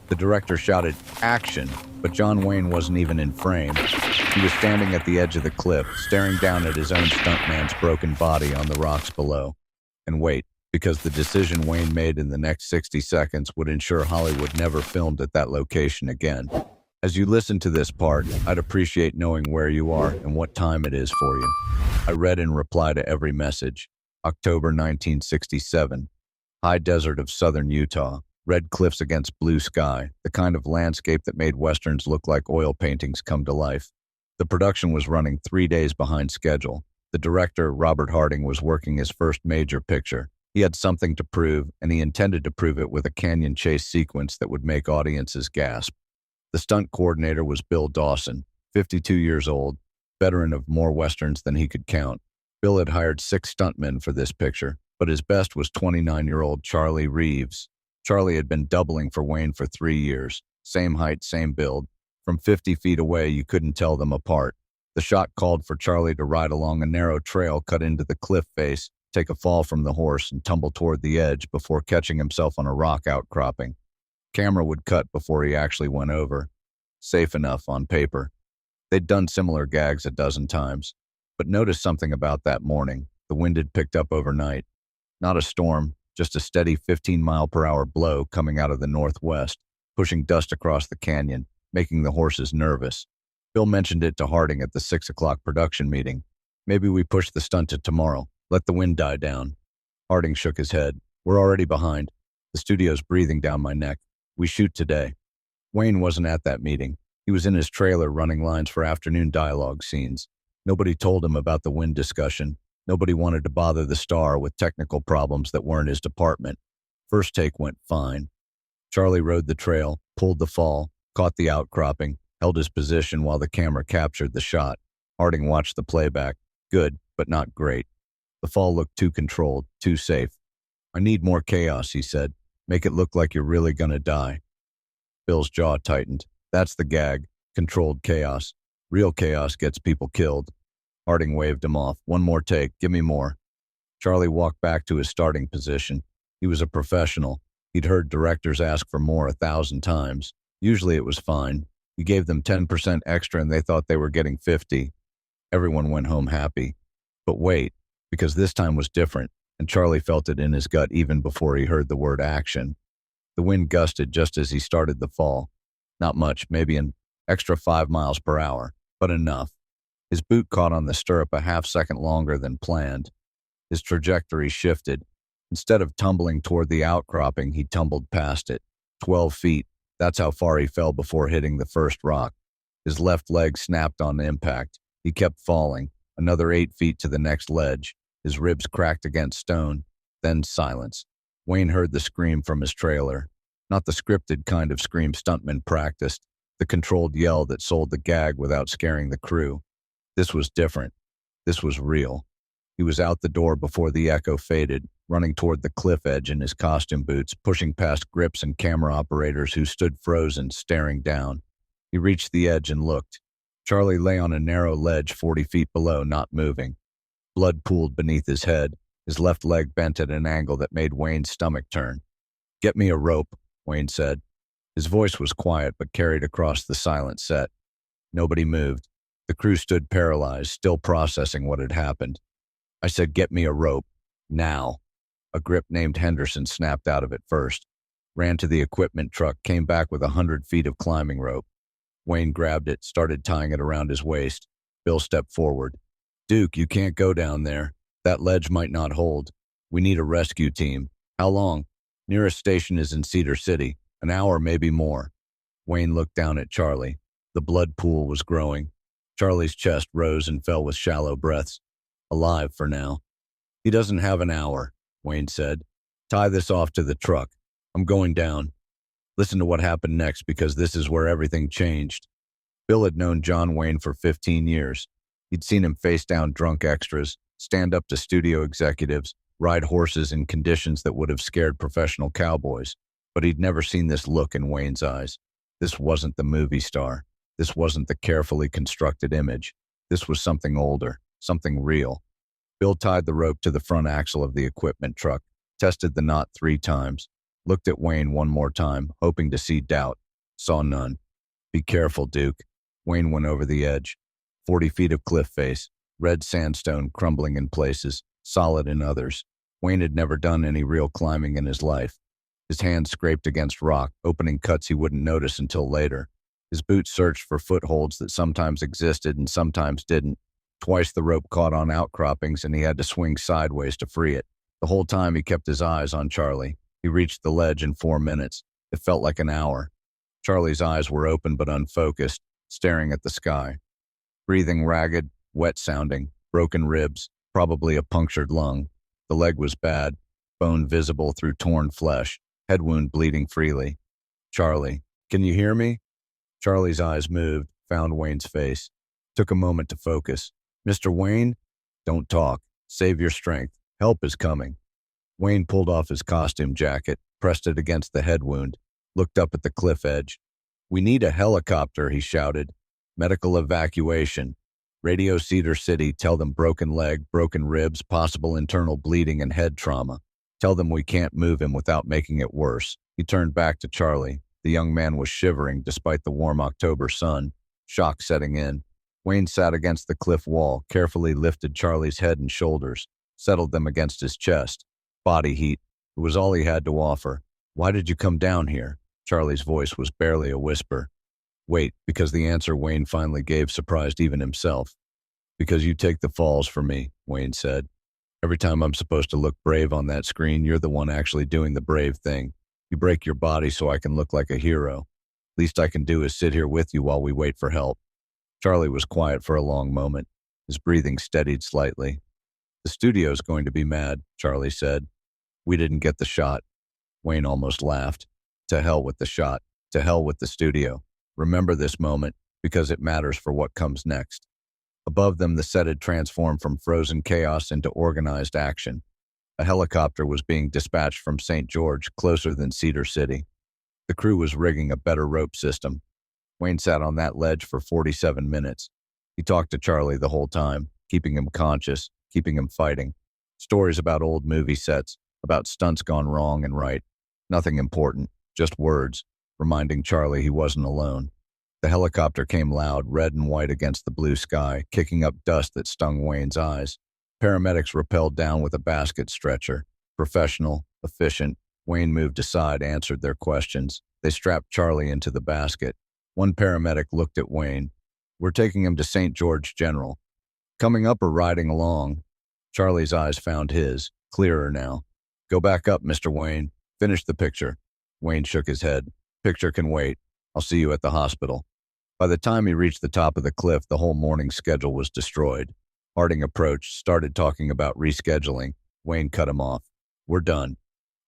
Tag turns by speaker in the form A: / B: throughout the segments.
A: The director shouted, "Action!" But John Wayne wasn't even in frame. He was standing at the edge of the cliff, staring down at his own stuntman's broken body on the rocks below. And wait, because the decision Wayne made in the next 60 seconds would ensure Hollywood never filmed at that location again. As you listen to this part, I'd appreciate knowing where you are and what time it is for you. I read in reply to every message. October 1967. High desert of southern Utah. Red cliffs against blue sky, the kind of landscape that made westerns look like oil paintings come to life. The production was running 3 days behind schedule. The director, Robert Harding, was working his first major picture. He had something to prove, and he intended to prove it with a canyon chase sequence that would make audiences gasp. The stunt coordinator was Bill Dawson, 52 years old, veteran of more westerns than he could count. Bill had hired 6 stuntmen for this picture, but his best was 29-year-old Charlie Reeves. Charlie had been doubling for Wayne for 3 years. Same height, same build. From 50 feet away, you couldn't tell them apart. The shot called for Charlie to ride along a narrow trail cut into the cliff face, take a fall from the horse, and tumble toward the edge before catching himself on a rock outcropping. Camera would cut before he actually went over. Safe enough on paper. They'd done similar gags a dozen times. But notice something about that morning. The wind had picked up overnight. Not a storm, just a steady 15-mile-per-hour blow coming out of the northwest, pushing dust across the canyon, making the horses nervous. Bill mentioned it to Harding at the 6 o'clock production meeting. "Maybe we push the stunt to tomorrow. Let the wind die down." Harding shook his head. "We're already behind. The studio's breathing down my neck. We shoot today." Wayne wasn't at that meeting. He was in his trailer running lines for afternoon dialogue scenes. Nobody told him about the wind discussion. Nobody wanted to bother the star with technical problems that weren't his department. First take went fine. Charlie rode the trail, pulled the fall, caught the outcropping, held his position while the camera captured the shot. Harding watched the playback. Good, but not great. The fall looked too controlled, too safe. "I need more chaos," he said. "Make it look like you're really gonna die." Bill's jaw tightened. That's the gag. Controlled chaos. Real chaos gets people killed. Harding waved him off. "One more take. Give me more." Charlie walked back to his starting position. He was a professional. He'd heard directors ask for more 1,000 times. Usually it was fine. You gave them 10% extra and they thought they were getting 50. Everyone went home happy. But wait, because this time was different, and Charlie felt it in his gut even before he heard the word action. The wind gusted just as he started the fall. Not much, maybe an extra 5 miles per hour, but enough. His boot caught on the stirrup a half-second longer than planned. His trajectory shifted. Instead of tumbling toward the outcropping, he tumbled past it. 12 feet. That's how far he fell before hitting the first rock. His left leg snapped on impact. He kept falling. Another 8 feet to the next ledge. His ribs cracked against stone. Then silence. Wayne heard the scream from his trailer. Not the scripted kind of scream stuntmen practiced. The controlled yell that sold the gag without scaring the crew. This was different. This was real. He was out the door before the echo faded, running toward the cliff edge in his costume boots, pushing past grips and camera operators who stood frozen, staring down. He reached the edge and looked. Charlie lay on a narrow ledge 40 feet below, not moving. Blood pooled beneath his head, his left leg bent at an angle that made Wayne's stomach turn. "Get me a rope," Wayne said. His voice was quiet but carried across the silent set. Nobody moved. The crew stood paralyzed, still processing what had happened. "I said get me a rope. Now." A grip named Henderson snapped out of it first. Ran to the equipment truck, came back with 100 feet of climbing rope. Wayne grabbed it, started tying it around his waist. Bill stepped forward. "Duke, you can't go down there. That ledge might not hold. We need a rescue team. How long?" "Nearest station is in Cedar City. An hour, maybe more." Wayne looked down at Charlie. The blood pool was growing. Charlie's chest rose and fell with shallow breaths. Alive for now. "He doesn't have an hour," Wayne said. "Tie this off to the truck. I'm going down. Listen to what happened next, because this is where everything changed." Bill had known John Wayne for 15 years. He'd seen him face down drunk extras, stand up to studio executives, ride horses in conditions that would have scared professional cowboys. But he'd never seen this look in Wayne's eyes. This wasn't the movie star. This wasn't the carefully constructed image. This was something older, something real. Bill tied the rope to the front axle of the equipment truck, tested the knot 3 times. Looked at Wayne one more time, hoping to see doubt. Saw none. Be careful, Duke. Wayne went over the edge. 40 feet of cliff face. Red sandstone crumbling in places, solid in others. Wayne had never done any real climbing in his life. His hands scraped against rock, opening cuts he wouldn't notice until later. His boots searched for footholds that sometimes existed and sometimes didn't. Twice the rope caught on outcroppings and he had to swing sideways to free it. The whole time he kept his eyes on Charlie. He reached the ledge in 4 minutes. It felt like an hour. Charlie's eyes were open but unfocused, staring at the sky. Breathing ragged, wet-sounding, broken ribs, probably a punctured lung. The leg was bad, bone visible through torn flesh, head wound bleeding freely. Charlie, can you hear me? Charlie's eyes moved, found Wayne's face. Took a moment to focus. Mr. Wayne? Don't talk. Save your strength. Help is coming. Wayne pulled off his costume jacket, pressed it against the head wound, looked up at the cliff edge. We need a helicopter, he shouted. Medical evacuation. Radio Cedar City, tell them broken leg, broken ribs, possible internal bleeding and head trauma. Tell them we can't move him without making it worse. He turned back to Charlie. The young man was shivering despite the warm October sun, shock setting in. Wayne sat against the cliff wall, carefully lifted Charlie's head and shoulders, settled them against his chest. Body heat. It was all he had to offer. Why did you come down here? Charlie's voice was barely a whisper. Wait, because the answer Wayne finally gave surprised even himself. Because you take the falls for me, Wayne said. Every time I'm supposed to look brave on that screen, you're the one actually doing the brave thing. You break your body so I can look like a hero. Least I can do is sit here with you while we wait for help. Charlie was quiet for a long moment. His breathing steadied slightly. The studio's going to be mad, Charlie said. We didn't get the shot. Wayne almost laughed. To hell with the shot. To hell with the studio. Remember this moment, because it matters for what comes next. Above them, the set had transformed from frozen chaos into organized action. A helicopter was being dispatched from St. George, closer than Cedar City. The crew was rigging a better rope system. Wayne sat on that ledge for 47 minutes. He talked to Charlie the whole time, keeping him conscious, keeping him fighting. Stories about old movie sets, about stunts gone wrong and right. Nothing important, just words, reminding Charlie he wasn't alone. The helicopter came loud, red and white against the blue sky, kicking up dust that stung Wayne's eyes. Paramedics rappelled down with a basket stretcher. Professional, efficient. Wayne moved aside, answered their questions. They strapped Charlie into the basket. One paramedic looked at Wayne. We're taking him to St. George General. Coming up or riding along? Charlie's eyes found his, clearer now. Go back up, Mr. Wayne. Finish the picture. Wayne shook his head. Picture can wait. I'll see you at the hospital. By the time he reached the top of the cliff, the whole morning's schedule was destroyed. Harding approached, started talking about rescheduling. Wayne cut him off. We're done.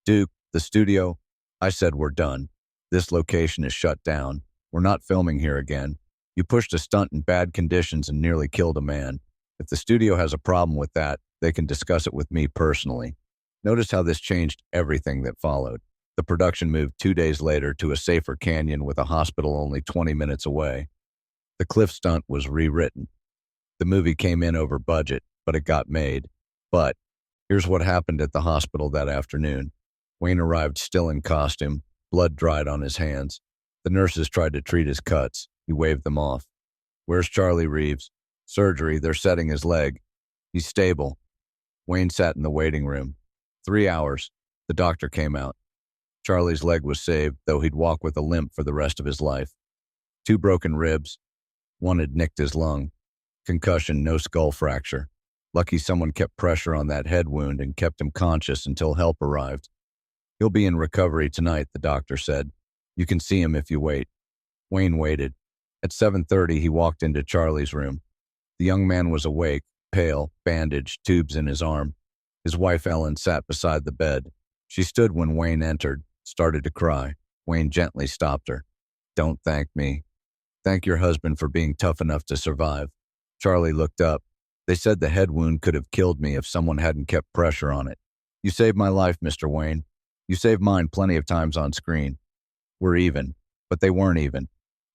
A: Duke, the studio. I said we're done. This location is shut down. We're not filming here again. You pushed a stunt in bad conditions and nearly killed a man. If the studio has a problem with that, they can discuss it with me personally. Notice how this changed everything that followed. The production moved 2 days later to a safer canyon with a hospital only 20 minutes away. The cliff stunt was rewritten. The movie came in over budget, but it got made. But here's what happened at the hospital that afternoon. Wayne arrived still in costume, blood dried on his hands. The nurses tried to treat his cuts. He waved them off. Where's Charlie Reeves? Surgery, they're setting his leg. He's stable. Wayne sat in the waiting room. 3 hours. The doctor came out. Charlie's leg was saved, though he'd walk with a limp for the rest of his life. 2 broken ribs. One had nicked his lung. Concussion, no skull fracture. Lucky someone kept pressure on that head wound and kept him conscious until help arrived. He'll be in recovery tonight, the doctor said. You can see him if you wait. Wayne waited. At 7:30, he walked into Charlie's room. The young man was awake, pale, bandaged, tubes in his arm. His wife, Ellen, sat beside the bed. She stood when Wayne entered, started to cry. Wayne gently stopped her. Don't thank me. Thank your husband for being tough enough to survive. Charlie looked up. They said the head wound could have killed me if someone hadn't kept pressure on it. You saved my life, Mr. Wayne. You saved mine plenty of times on screen. We're even. But they weren't even.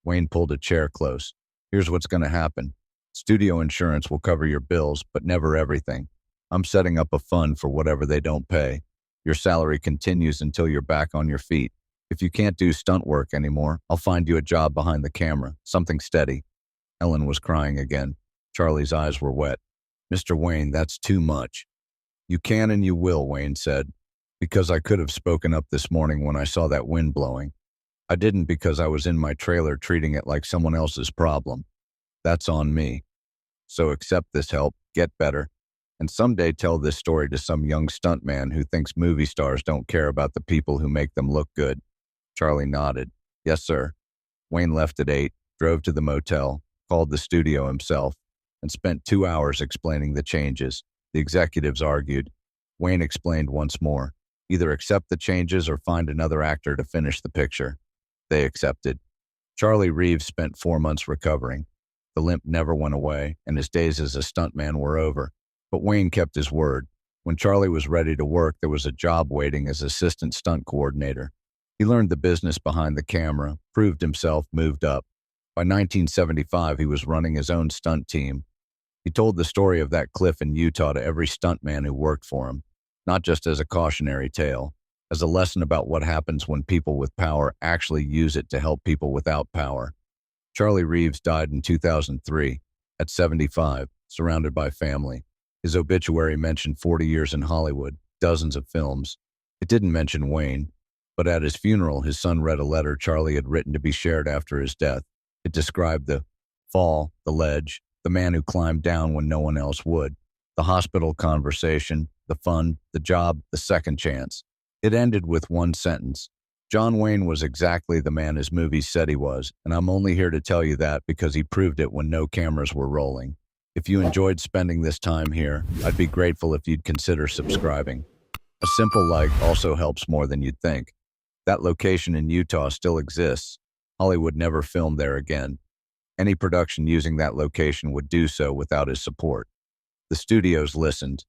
A: Wayne pulled a chair close. Here's what's going to happen. Studio insurance will cover your bills, but never everything. I'm setting up a fund for whatever they don't pay. Your salary continues until you're back on your feet. If you can't do stunt work anymore, I'll find you a job behind the camera, something steady." Ellen was crying again. Charlie's eyes were wet. "Mr. Wayne, that's too much." "You can and you will," Wayne said, "because I could have spoken up this morning when I saw that wind blowing. I didn't because I was in my trailer treating it like someone else's problem. That's on me. So accept this help, get better, and someday tell this story to some young stuntman who thinks movie stars don't care about the people who make them look good." Charlie nodded. "Yes, sir." Wayne left at 8, drove to the motel, called the studio himself, and spent 2 hours explaining the changes. The executives argued. Wayne explained once more. Either accept the changes or find another actor to finish the picture. They accepted. Charlie Reeves spent 4 months recovering. The limp never went away, and his days as a stuntman were over. But Wayne kept his word. When Charlie was ready to work, there was a job waiting as assistant stunt coordinator. He learned the business behind the camera, proved himself, moved up. By 1975, he was running his own stunt team. He told the story of that cliff in Utah to every stuntman who worked for him, not just as a cautionary tale, as a lesson about what happens when people with power actually use it to help people without power. Charlie Reeves died in 2003, at 75, surrounded by family. His obituary mentioned 40 years in Hollywood, dozens of films. It didn't mention Wayne, but at his funeral, his son read a letter Charlie had written to be shared after his death. It described the fall, the ledge, the man who climbed down when no one else would, the hospital conversation, the fun, the job, the second chance. It ended with one sentence. "John Wayne was exactly the man his movies said he was, and I'm only here to tell you that because he proved it when no cameras were rolling. If you enjoyed spending this time here, I'd be grateful if you'd consider subscribing. A simple like also helps more than you'd think." That location in Utah still exists. Hollywood never filmed there again. Any production using that location would do so without his support. The studios listened.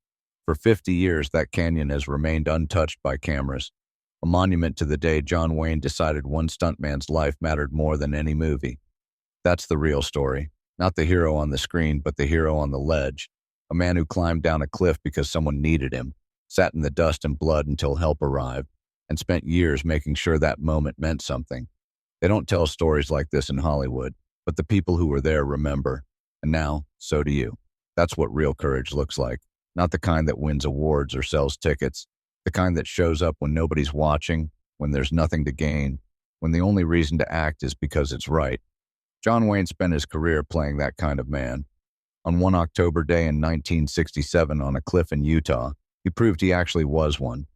A: For 50 years, that canyon has remained untouched by cameras, a monument to the day John Wayne decided one stuntman's life mattered more than any movie. That's the real story. Not the hero on the screen, but the hero on the ledge. A man who climbed down a cliff because someone needed him, sat in the dust and blood until help arrived, and spent years making sure that moment meant something. They don't tell stories like this in Hollywood, but the people who were there remember. And now, so do you. That's what real courage looks like. Not the kind that wins awards or sells tickets. The kind that shows up when nobody's watching, when there's nothing to gain, when the only reason to act is because it's right. John Wayne spent his career playing that kind of man. On one October day in 1967 on a cliff in Utah, he proved he actually was one.